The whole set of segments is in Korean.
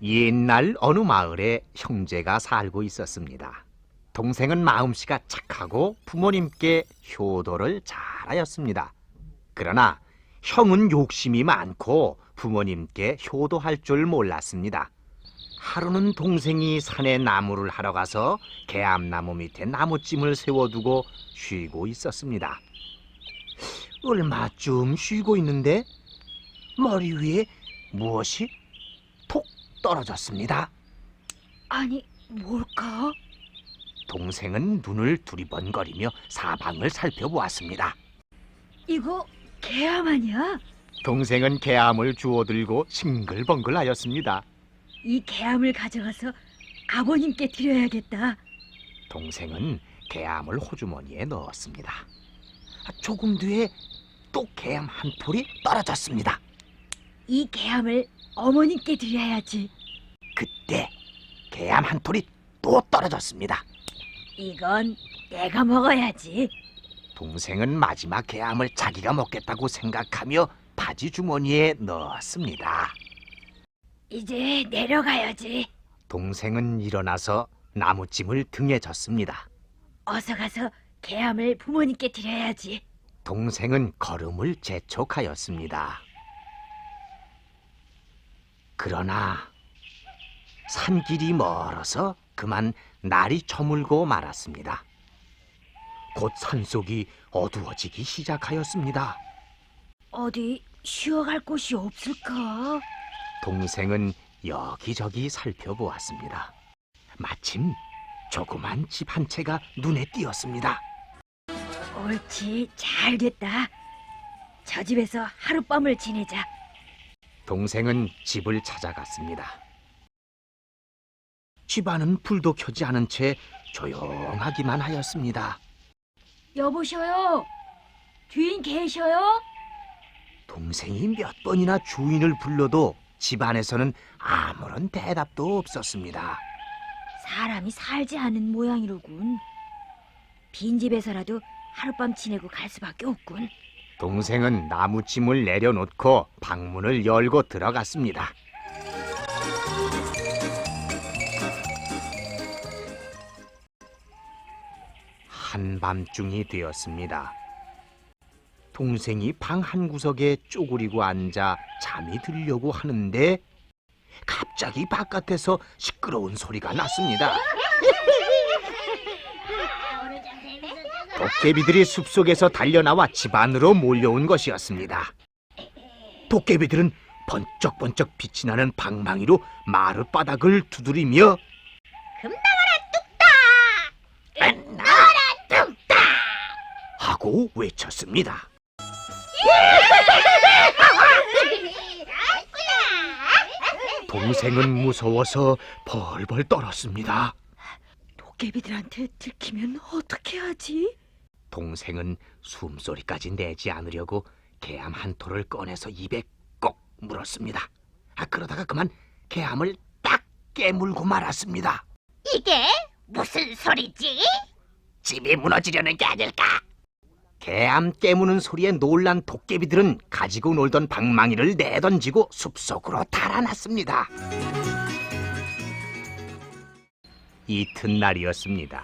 옛날 어느 마을에 형제가 살고 있었습니다. 동생은 마음씨가 착하고 부모님께 효도를 잘하였습니다. 그러나 형은 욕심이 많고 부모님께 효도할 줄 몰랐습니다. 하루는 동생이 산에 나무를 하러 가서 개암나무 밑에 나무찜을 세워두고 쉬고 있었습니다. 얼마쯤 쉬고 있는데 머리 위에 무엇이 톡 떨어졌습니다. 아니, 뭘까? 동생은 눈을 두리번거리며 사방을 살펴보았습니다. 이거 개암 아니야? 동생은 개암을 주워들고 싱글벙글하였습니다. 이 개암을 가져가서 아버님께 드려야겠다. 동생은 개암을 호주머니에 넣었습니다. 조금 뒤에 또 개암 한 톨이 떨어졌습니다. 이 개암을 어머님께 드려야지. 그때 개암 한 톨이 또 떨어졌습니다. 이건 내가 먹어야지. 동생은 마지막 개암을 자기가 먹겠다고 생각하며 바지 주머니에 넣었습니다. 이제 내려가야지. 동생은 일어나서 나무찜을 등에 졌습니다. 어서 가서 개암을 부모님께 드려야지. 동생은 걸음을 재촉하였습니다. 그러나 산길이 멀어서 그만 날이 저물고 말았습니다. 곧 산속이 어두워지기 시작하였습니다. 어디 쉬어갈 곳이 없을까? 동생은 여기저기 살펴보았습니다. 마침 조그만 집 한 채가 눈에 띄었습니다. 옳지, 잘 됐다. 저 집에서 하룻밤을 지내자. 동생은 집을 찾아갔습니다. 집안은 불도 켜지 않은 채 조용하기만 하였습니다. 여보셔요? 주인 계셔요? 동생이 몇 번이나 주인을 불러도 집안에서는 아무런 대답도 없었습니다. 사람이 살지 않은 모양이로군. 빈집에서라도 하룻밤 지내고 갈 수밖에 없군. 동생은 나무찜을 내려놓고 방문을 열고 들어갔습니다. 한밤중이 되었습니다. 동생이 방 한 구석에 쪼그리고 앉아 잠이 들려고 하는데 갑자기 바깥에서 시끄러운 소리가 났습니다. 도깨비들이 숲속에서 달려나와 집 안으로 몰려온 것이었습니다. 도깨비들은 번쩍번쩍 빛이 나는 방망이로 마룻바닥을 두드리며 나와라 뚝딱! 하고 외쳤습니다. 동생은 무서워서 벌벌 떨었습니다. 도깨비들한테 들키면 어떻게 하지? 동생은 숨소리까지 내지 않으려고 개암 한 톨을 꺼내서 입에 꼭 물었습니다. 그러다가 그만 개암을 딱 깨물고 말았습니다. 이게 무슨 소리지? 집이 무너지려는 게 아닐까? 개암 깨무는 소리에 놀란 도깨비들은 가지고 놀던 방망이를 내던지고 숲속으로 달아났습니다. 이튿날이었습니다.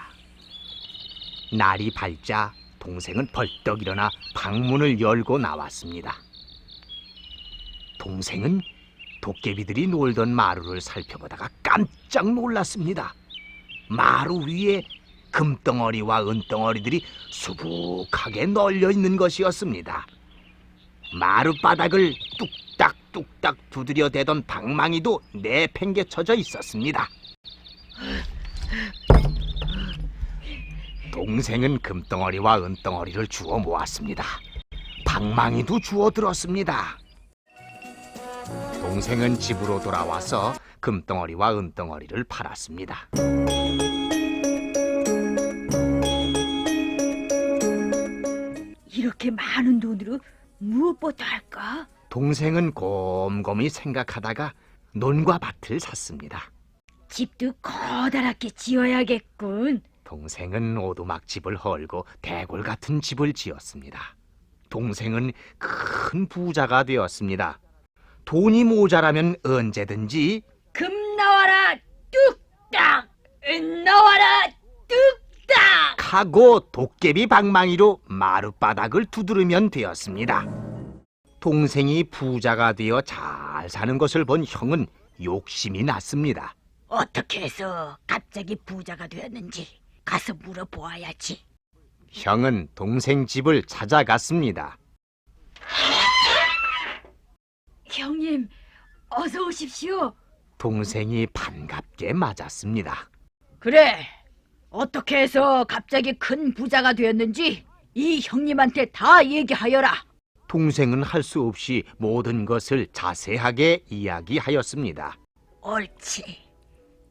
날이 밝자 동생은 벌떡 일어나 방문을 열고 나왔습니다. 동생은 도깨비들이 놀던 마루를 살펴보다가 깜짝 놀랐습니다. 마루 위에 금덩어리와 은덩어리들이 수북하게 널려 있는 것이었습니다. 마룻바닥을 뚝딱뚝딱 두드려 대던 방망이도 내팽개쳐져 있었습니다. 동생은 금덩어리와 은덩어리를 주워 모았습니다. 방망이도 주워 들었습니다. 동생은 집으로 돌아와서 금덩어리와 은덩어리를 팔았습니다. 이렇게 많은 돈으로 무엇부터 할까? 동생은 곰곰이 생각하다가 논과 밭을 샀습니다. 집도 커다랗게 지어야겠군. 동생은 오두막집을 헐고 대골 같은 집을 지었습니다. 동생은 큰 부자가 되었습니다. 돈이 모자라면 언제든지 금 나와라 뚝딱 나와라 뚝딱 하고 도깨비 방망이로 마룻바닥을 두드리면 되었습니다. 동생이 부자가 되어 잘 사는 것을 본 형은 욕심이 났습니다. 어떻게 해서 갑자기 부자가 되었는지 가서 물어보아야지. 형은 동생 집을 찾아갔습니다. 형님, 어서 오십시오. 동생이 반갑게 맞았습니다. 그래, 어떻게 해서 갑자기 큰 부자가 되었는지 이 형님한테 다 얘기하여라. 동생은 할 수 없이 모든 것을 자세하게 이야기하였습니다. 옳지.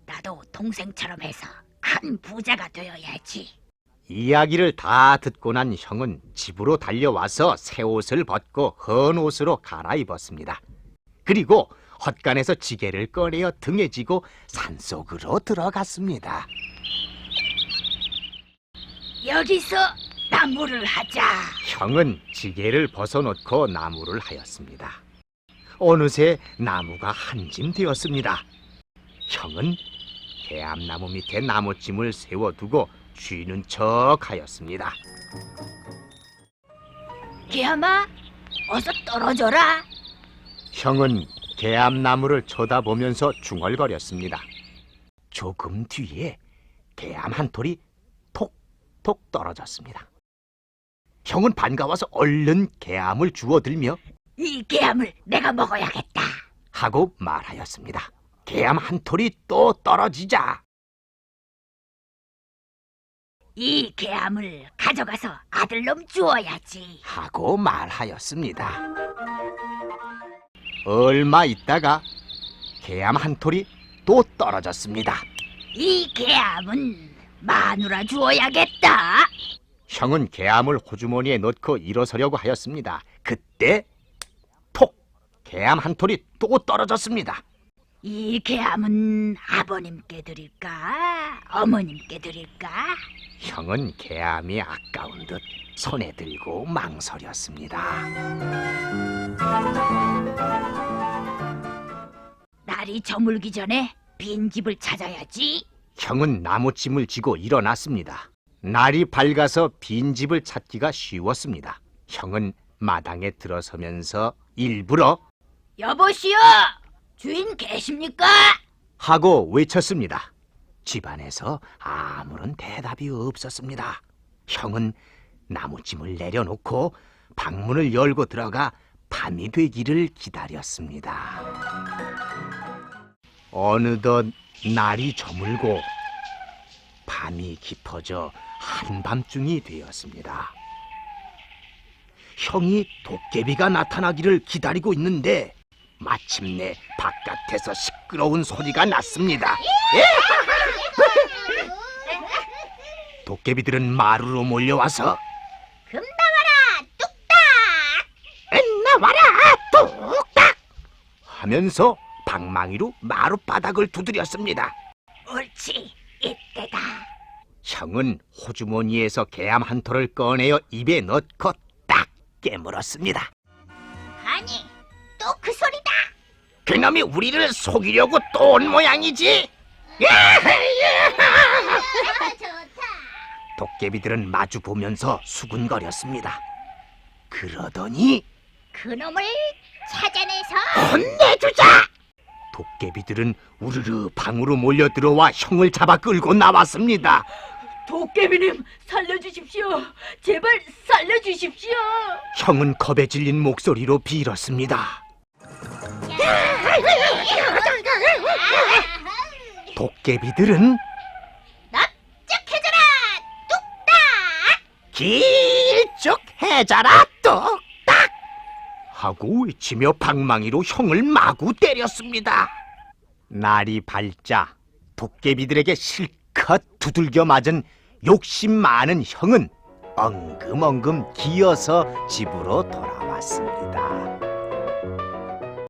나도 동생처럼 해서 큰 부자가 되어야지. 이야기를 다 듣고 난 형은 집으로 달려와서 새 옷을 벗고 헌 옷으로 갈아입었습니다. 그리고 헛간에서 지게를 꺼내어 등에 지고 산속으로 들어갔습니다. 여기서 나무를 하자. 형은 지게를 벗어놓고 나무를 하였습니다. 어느새 나무가 한 짐 되었습니다. 형은 개암나무 밑에 나무짐을 세워두고 쉬는 척 하였습니다. 개암아, 어서 떨어져라. 형은 개암나무를 쳐다보면서 중얼거렸습니다. 조금 뒤에 개암 한 톨이 톡톡 떨어졌습니다. 형은 반가워서 얼른 개암을 주워들며 이 개암을 내가 먹어야겠다. 하고 말하였습니다. 개암 한 톨이 또 떨어지자 이 개암을 가져가서 아들놈 주어야지. 하고 말하였습니다. 얼마 있다가 개암 한 톨이 또 떨어졌습니다. 이 개암은 마누라 주어야겠다. 형은 개암을 호주머니에 넣고 일어서려고 하였습니다. 그때 톡! 개암 한 톨이 또 떨어졌습니다. 이 개암은 아버님께 드릴까? 어머님께 드릴까? 형은 개암이 아까운 듯 손에 들고 망설였습니다. 날이 저물기 전에 빈집을 찾아야지. 형은 나무짐을 지고 일어났습니다. 날이 밝아서 빈집을 찾기가 쉬웠습니다. 형은 마당에 들어서면서 일부러 여보시오, 주인 계십니까? 하고 외쳤습니다. 집안에서 아무런 대답이 없었습니다. 형은 나무짐을 내려놓고 방문을 열고 들어가 밤이 되기를 기다렸습니다. 어느덧 날이 저물고 밤이 깊어져 한밤중이 되었습니다. 형이 도깨비가 나타나기를 기다리고 있는데 마침내 바깥에서 시끄러운 소리가 났습니다. 도깨비들은 마루로 몰려와서 금 나와라, 뚝딱! 나와라 뚝딱 하면서 방망이로 마룻바닥을 두드렸습니다. 옳지, 이때다. 형은 호주머니에서 개암 한 톨을 꺼내어 입에 넣고 딱 깨물었습니다. 아니, 또 그 소리다. 그놈이 우리를 속이려고 또 온 모양이지. 좋다. 도깨비들은 마주 보면서 수군거렸습니다. 그러더니 그놈을 찾아내서 혼내주자! 도깨비들은 우르르 방으로 몰려들어와 형을 잡아 끌고 나왔습니다. 도깨비님, 살려주십시오. 제발 살려주십시오. 형은 겁에 질린 목소리로 빌었습니다. 도깨비들은 납작해져라, 뚝딱! 길쭉해져라 뚝딱 하고 외치며 방망이로 형을 마구 때렸습니다. 날이 밝자 도깨비들에게 실컷 두들겨 맞은 욕심 많은 형은 엉금엉금 기어서 집으로 돌아왔습니다.